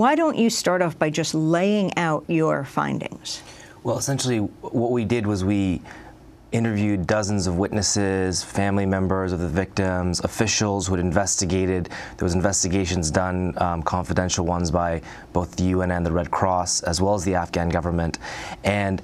Why don't you start off by just laying out your findings? Well, essentially, what we did was we interviewed dozens of witnesses, family members of the victims, officials who had investigated. There was investigations done, confidential ones by both the UN and the Red Cross, as well as the Afghan government, and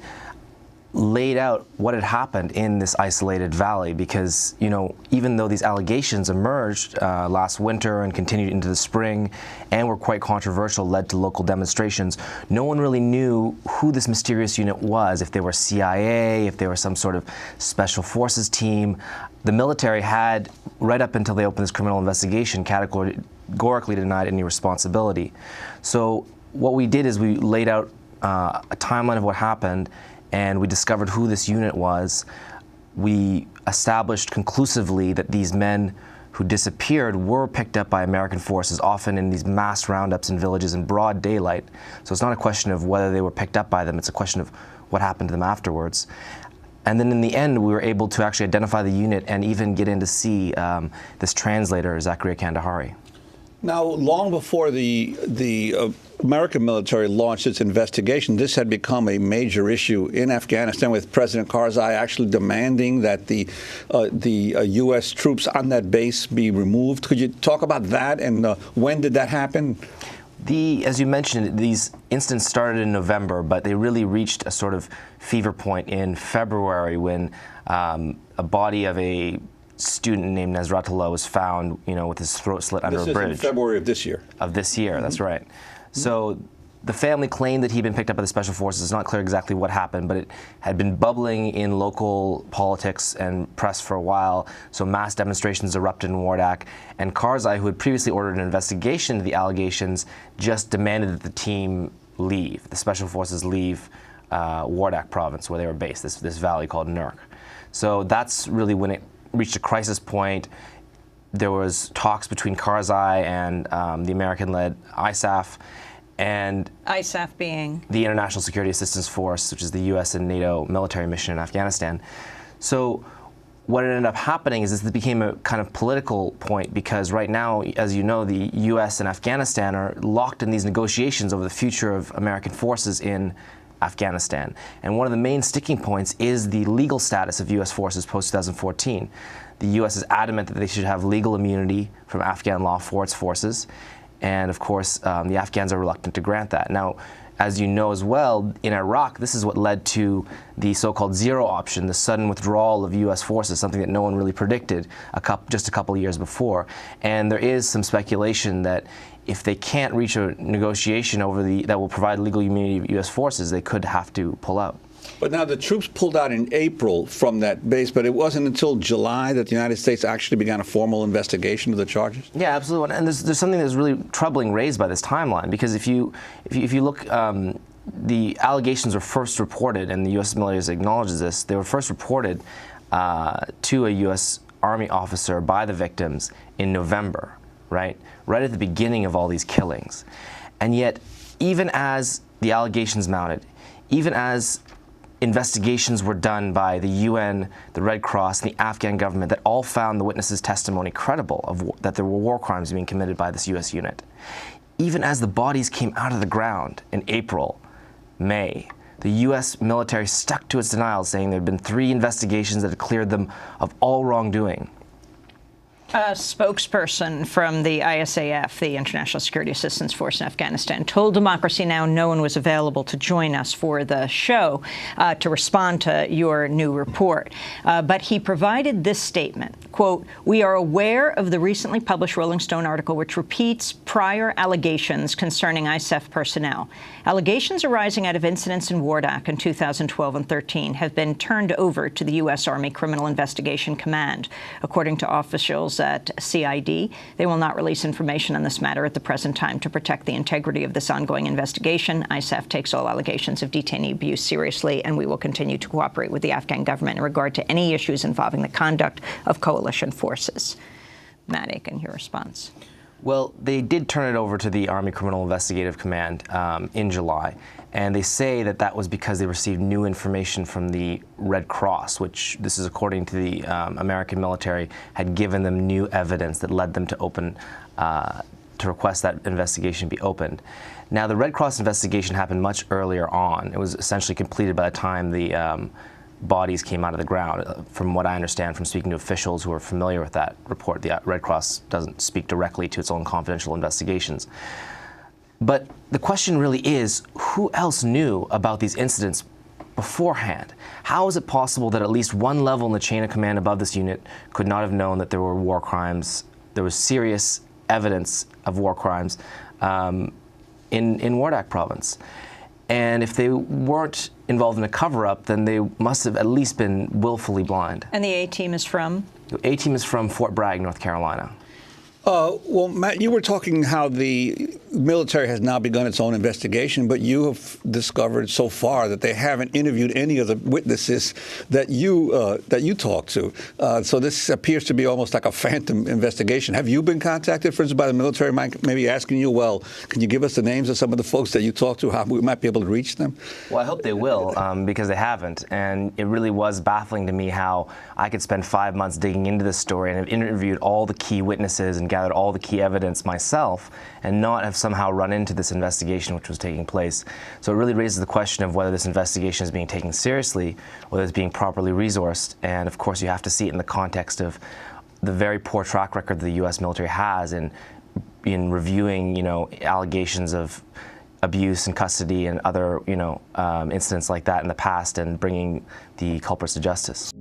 laid out what had happened in this isolated valley. Because, you know, even though these allegations emerged last winter and continued into the spring and were quite controversial, led to local demonstrations, no one really knew who this mysterious unit was, if they were CIA, if they were some sort of special forces team. The military had, right up until they opened this criminal investigation, categorically denied any responsibility. So what we did is we laid out a timeline of what happened, and we discovered who this unit was. We established conclusively that these men who disappeared were picked up by American forces, often in these mass roundups in villages in broad daylight. So it's not a question of whether they were picked up by them, it's a question of what happened to them afterwards. And then in the end, we were able to actually identify the unit and even get in to see this translator, Zakaria Kandahari. Now, long before the American military launched its investigation, this had become a major issue in Afghanistan, with President Karzai actually demanding that the U.S. troops on that base be removed. Could you talk about that, and when did that happen? As you mentioned, these incidents started in November, but they really reached a sort of fever point in February when a body of a student named Nasratullah was found, you know, with his throat slit under a bridge. This is in February of this year. Of this year, that's right. So the family claimed that he'd been picked up by the special forces. It's not clear exactly what happened, but it had been bubbling in local politics and press for a while. So mass demonstrations erupted in Wardak, and Karzai, who had previously ordered an investigation into the allegations, just demanded that the team leave, the special forces leave Wardak province, where they were based, this valley called Nurk. So that's really when it reached a crisis point. There was talks between Karzai and the American-led ISAF, and ISAF being the International Security Assistance Force, which is the U.S. and NATO military mission in Afghanistan. So what ended up happening is this became a kind of political point, because right now, as you know, the U.S. and Afghanistan are locked in these negotiations over the future of American forces in Afghanistan. And one of the main sticking points is the legal status of U.S. forces post-2014. The U.S. is adamant that they should have legal immunity from Afghan law for its forces. And of course, the Afghans are reluctant to grant that. Now, as you know as well, in Iraq, this is what led to the so-called zero option, the sudden withdrawal of U.S. forces, something that no one really predicted just a couple of years before. And there is some speculation that if they can't reach a negotiation that will provide legal immunity of U.S. forces, they could have to pull out. But now the troops pulled out in April from that base, but it wasn't until July that the United States actually began a formal investigation of the charges? Yeah, absolutely. And there's something that's really troubling raised by this timeline, because if you look, the allegations were first reported, and the U.S. military acknowledges this, they were first reported to a U.S. Army officer by the victims in November, right at the beginning of all these killings. And yet, even as the allegations mounted, even as investigations were done by the UN, the Red Cross, and the Afghan government that all found the witnesses' testimony credible, that there were war crimes being committed by this U.S. unit. Even as the bodies came out of the ground in April, May, the U.S. military stuck to its denial, saying there had been 3 investigations that had cleared them of all wrongdoing. A spokesperson from the ISAF, the International Security Assistance Force in Afghanistan, told Democracy Now! No one was available to join us for the show to respond to your new report. But he provided this statement, quote, "We are aware of the recently published Rolling Stone article which repeats prior allegations concerning ISAF personnel. Allegations arising out of incidents in Wardak in 2012 and 13 have been turned over to the U.S. Army Criminal Investigation Command. According to officials at CID, they will not release information on this matter at the present time to protect the integrity of this ongoing investigation. ISAF takes all allegations of detainee abuse seriously, and we will continue to cooperate with the Afghan government in regard to any issues involving the conduct of coalition forces." Matt Aiken, your response. Well, they did turn it over to the Army Criminal Investigative Command in July, and they say that that was because they received new information from the Red Cross, which, this is according to the American military, had given them new evidence that led them to open to request that investigation be opened. Now, the Red Cross investigation happened much earlier on. It was essentially completed by the time the bodies came out of the ground. From what I understand from speaking to officials who are familiar with that report, the Red Cross doesn't speak directly to its own confidential investigations. But the question really is, who else knew about these incidents beforehand? How is it possible that at least one level in the chain of command above this unit could not have known that there were war crimes, there was serious evidence of war crimes in Wardak province? And if they weren't involved in a cover-up, then they must have at least been willfully blind. And the A-team is from? The A-team is from Fort Bragg, North Carolina. Well, Matt, you were talking how the military has now begun its own investigation, but you have discovered so far that they haven't interviewed any of the witnesses that you talked to. So this appears to be almost like a phantom investigation. Have you been contacted, for instance, by the military, maybe asking you, well, can you give us the names of some of the folks that you talked to, how we might be able to reach them? Well, I hope they will, because they haven't. And it really was baffling to me how I could spend 5 months digging into this story and have interviewed all the key witnesses and gathered all the key evidence myself and not have somehow run into this investigation which was taking place. So it really raises the question of whether this investigation is being taken seriously, whether it's being properly resourced, and of course you have to see it in the context of the very poor track record the U.S. military has in reviewing, allegations of abuse in custody and other, incidents like that in the past and bringing the culprits to justice.